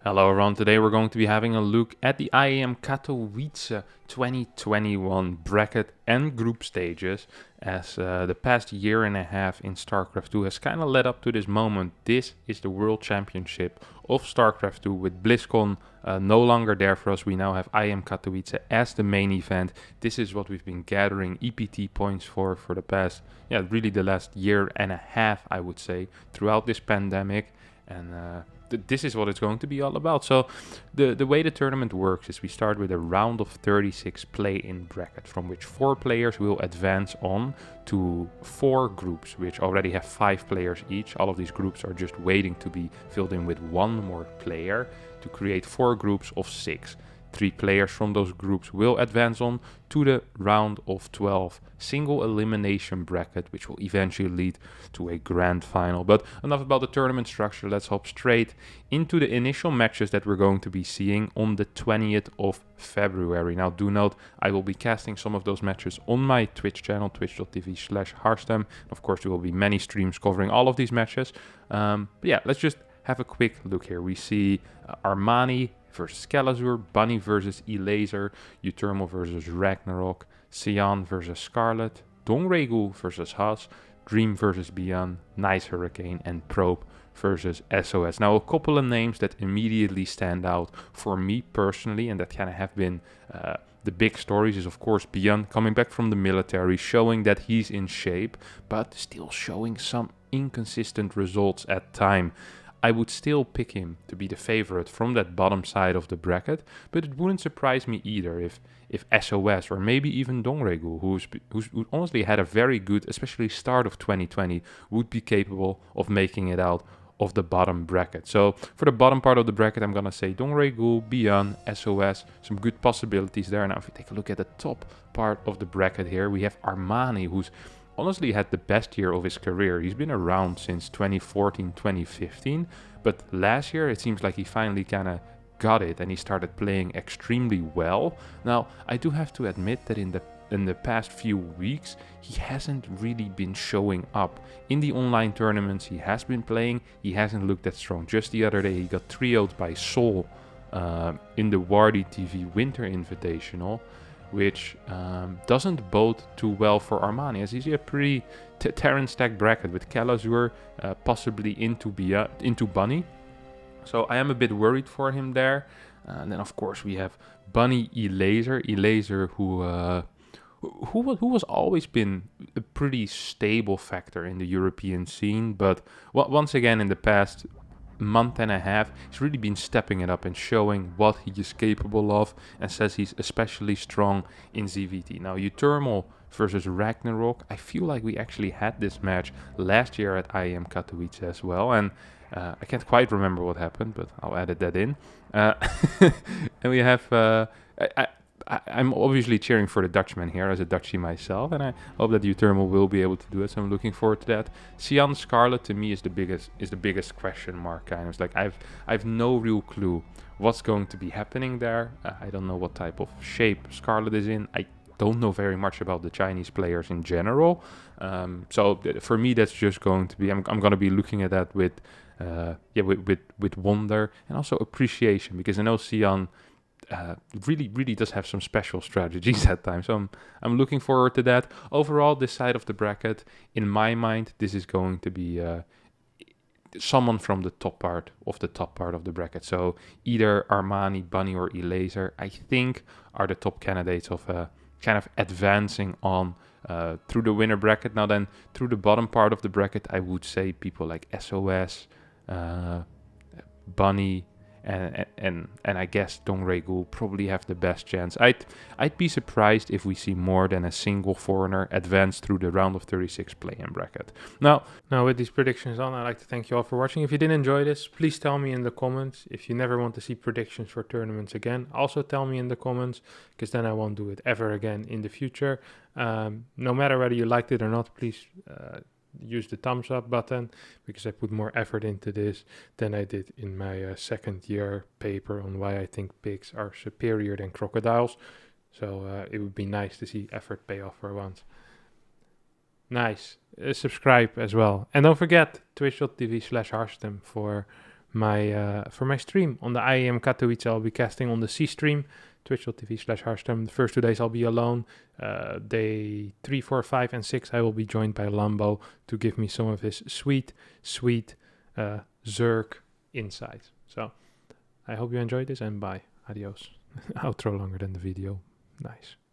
Hello everyone, today we're going to be having a look at the IEM Katowice 2021 bracket and group stages, as the past year and a half in StarCraft 2 has kind of led up to this moment. This is the World Championship of StarCraft 2 with BlizzCon no longer there for us. We now have IEM Katowice as the main event. This is what we've been gathering EPT points for the past, really the last year and a half, I would say, throughout this pandemic. And this is what it's going to be all about. So the way the tournament works is we start with a round of 36 play-in bracket, from which 4 players will advance on to 4 groups, which already have 5 players each. All of these groups are just waiting to be filled in with 1 more player to create 4 groups of 6. 3 players from those groups will advance on to the round of 12 single elimination bracket, which will eventually lead to a grand final. But enough about the tournament structure. Let's hop straight into the initial matches that we're going to be seeing on the 20th of February. Now, do note, I will be casting some of those matches on my Twitch channel, twitch.tv/Harstem. Of course, there will be many streams covering all of these matches. But yeah, let's just have a quick look here. We see Armani versus Calazur, Bunny versus Elaser, Utermal versus Ragnarok, Sion versus Scarlet, Dongregul versus Haas, Dream versus Beyond, Nice Hurricane, and Probe versus SOS. Now, a couple of names that immediately stand out for me personally, and that kind of have been the big stories, is of course Beyond coming back from the military, showing that he's in shape, but still showing some inconsistent results at time. I would still pick him to be the favorite from that bottom side of the bracket, but it wouldn't surprise me either if SOS or maybe even Dongregul, who honestly had a very good, especially start of 2020, would be capable of making it out of the bottom bracket. So for the bottom part of the bracket, I'm gonna say Dongregul, Beyond, SOS, some good possibilities there. Now if we take a look at the top part of the bracket here, we have Armani, who's honestly had the best year of his career. He's been around since 2014, 2015, but last year it seems like he finally kind of got it and he started playing extremely well. Now, I do have to admit that in the past few weeks, he hasn't really been showing up. In the online tournaments he has been playing, he hasn't looked that strong. Just the other day he got 3-0'd by Sol in the Wardy TV Winter Invitational, which doesn't bode too well for Armani, as he's a pretty Terran stack bracket with Calazur possibly into Bunny. So I am a bit worried for him there. And then of course we have Bunny Elaser, who has always been a pretty stable factor in the European scene, but once again in the past month and a half, he's really been stepping it up and showing what he is capable of, and says he's especially strong in ZVT. Now, Utermal versus Ragnarok, I feel like we actually had this match last year at IEM Katowice as well, and I can't quite remember what happened, but I'll edit that in. And we have I'm obviously cheering for the Dutchman here as a Dutchie myself, and I hope that Utermal will be able to do it, so I'm looking forward to that. Sion Scarlet to me is the biggest question mark, kind of. It's like I've no real clue what's going to be happening there. I don't know what type of shape Scarlet is in. I don't know very much about the Chinese players in general. So for me, that's just going to be, I'm going to be looking at that with wonder and also appreciation, because I know Sion really does have some special strategies at times. So I'm looking forward to that. Overall, this side of the bracket, in my mind, this is going to be someone from the top part of the bracket. So either Armani, Bunny, or Elaser, I think, are the top candidates of kind of advancing on through the winner bracket. Now then, through the bottom part of the bracket, I would say people like SOS, Bunny, and I guess Dongregul probably have the best chance. I'd be surprised if we see more than a single foreigner advance through the round of 36 play-in bracket. Now with these predictions on, I'd like to thank you all for watching. If you did enjoy this, please tell me in the comments. If you never want to see predictions for tournaments again, also tell me in the comments, because then I won't do it ever again in the future. No matter whether you liked it or not, please use the thumbs up button, because I put more effort into this than I did in my second year paper on why I think pigs are superior than crocodiles. So it would be nice to see effort pay off for once. Nice. Subscribe as well. And don't forget twitch.tv/Harstem for my stream on the IEM Katowice. I'll be casting on the C stream, twitch.tv/Harstem. The first 2 days I'll be alone. Day 3, 4, 5, and 6 I will be joined by Lambo to give me some of his sweet Zerg insights. So I hope you enjoyed this, and bye. Adios. Outro longer than the video. Nice.